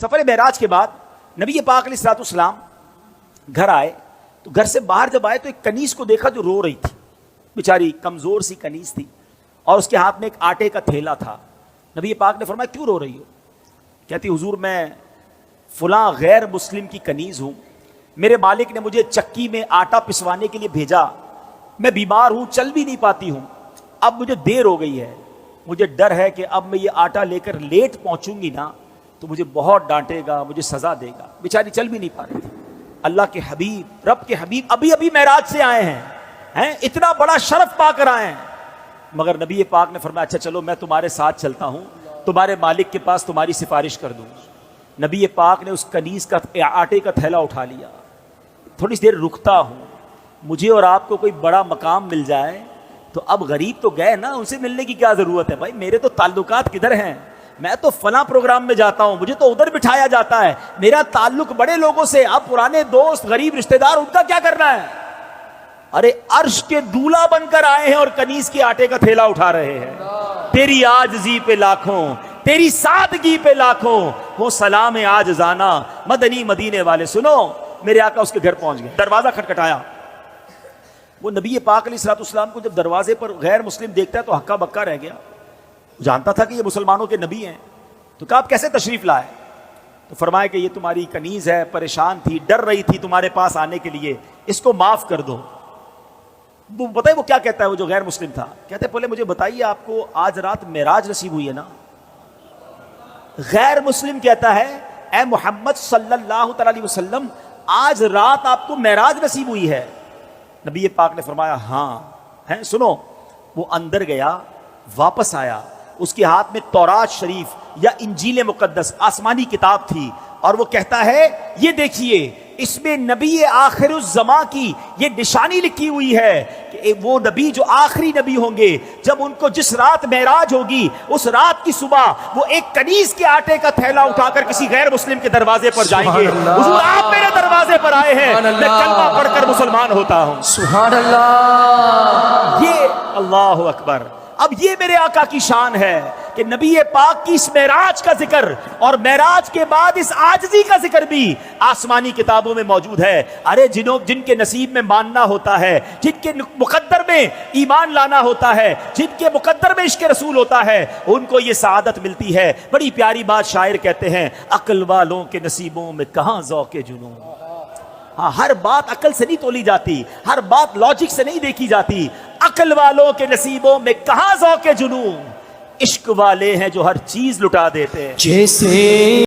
سفر معراج کے بعد نبی پاک علیہ الصلوۃ والسلام گھر آئے تو گھر سے باہر جب آئے تو ایک کنیز کو دیکھا جو رو رہی تھی، بیچاری کمزور سی کنیز تھی اور اس کے ہاتھ میں ایک آٹے کا تھیلا تھا۔ نبی پاک نے فرمایا کیوں رو رہی ہو؟ کہتی حضور میں فلاں غیر مسلم کی کنیز ہوں، میرے مالک نے مجھے چکی میں آٹا پسوانے کے لیے بھیجا، میں بیمار ہوں، چل بھی نہیں پاتی ہوں، اب مجھے دیر ہو گئی ہے، مجھے ڈر ہے کہ اب میں یہ آٹا لے کر لیٹ پہنچوں گی نا تو مجھے بہت ڈانٹے گا، مجھے سزا دے گا۔ بیچاری چل بھی نہیں پا رہی تھی۔ اللہ کے حبیب، رب کے حبیب ابھی معراج سے آئے ہیں، اتنا بڑا شرف پا کر آئے ہیں، مگر نبی پاک نے فرمایا اچھا چلو میں تمہارے ساتھ چلتا ہوں، تمہارے مالک کے پاس تمہاری سفارش کر دوں۔ نبی پاک نے اس کنیز کا آٹے کا تھیلا اٹھا لیا، تھوڑی سی دیر رکتا ہوں، مجھے اور آپ کو کوئی بڑا مقام مل جائے تو اب غریب تو گئے نا، ان سے ملنے کی کیا ضرورت ہے؟ بھائی میرے تو تعلقات کدھر ہیں، میں تو فلاں پروگرام میں جاتا ہوں، مجھے تو ادھر بٹھایا جاتا ہے، میرا تعلق بڑے لوگوں سے، اب پرانے دوست غریب رشتہ دار ان کا کیا کرنا ہے؟ ارے عرش کے دولہا بن کر آئے ہیں اور کنیز کے آٹے کا تھیلا اٹھا رہے ہیں۔ تیری عاجزی پہ لاکھوں، تیری سادگی پہ لاکھوں، وہ سلام عاجزانہ مدنی مدینے والے۔ سنو میرے آقا اس کے گھر پہنچ گئے، دروازہ کھٹکھٹایا، وہ نبی پاک علیہ الصلوۃ والسلام کو جب دروازے پر غیر مسلم دیکھتا ہے تو ہکا بکا رہ گیا، جانتا تھا کہ یہ مسلمانوں کے نبی ہیں، تو کہا آپ کیسے تشریف لائے؟ تو فرمایا کہ یہ تمہاری کنیز ہے، پریشان تھی، ڈر رہی تھی تمہارے پاس آنے کے لیے، اس کو معاف کر دو۔ وہ پتہ ہے وہ کیا کہتا ہے، وہ جو غیر مسلم تھا، کہتے پہلے مجھے بتائیے آپ کو آج رات معراج نصیب ہوئی ہے نا؟ غیر مسلم کہتا ہے اے محمد صلی اللہ تعالی علیہ وسلم آج رات آپ کو معراج نصیب ہوئی ہے؟ نبی پاک نے فرمایا ہاں ہے۔ سنو، وہ اندر گیا، واپس آیا، اس کے ہاتھ میں تورات شریف یا انجیل مقدس آسمانی کتاب تھی، اور وہ کہتا ہے یہ دیکھیے اس میں نبی آخر الزماں کی یہ نشانی لکھی ہوئی ہے کہ وہ نبی جو آخری نبی ہوں گے، جب ان کو جس رات معراج ہوگی اس رات کی صبح وہ ایک کنیز کے آٹے کا تھیلا اٹھا کر کسی غیر مسلم کے دروازے پر جائیں گے۔ حضور آپ میرے دروازے پر آئے ہیں، میں کلمہ پڑھ کر مسلمان ہوتا ہوں۔ سبحان اللہ، یہ اللہ اکبر۔ اب یہ میرے آقا کی شان ہے کہ نبی پاک کی اس معراج کا ذکر اور معراج کے بعد اس عاجزی کا ذکر بھی آسمانی کتابوں میں موجود ہے۔ ارے جن کے نصیب میں ماننا ہوتا ہے، جن کے مقدر میں ایمان لانا ہوتا ہے، جن کے مقدر میں عشق رسول ہوتا ہے، ان کو یہ سعادت ملتی ہے۔ بڑی پیاری بات شاعر کہتے ہیں، عقل والوں کے نصیبوں میں کہاں ذوق جنون۔ ہاں، ہر بات عقل سے نہیں تولی جاتی، ہر بات لاجک سے نہیں دیکھی جاتی۔ عقل والوں کے نصیبوں میں کہاں ذوق جنون، عشق والے ہیں جو ہر چیز لٹا دیتے ہیں۔ جیسے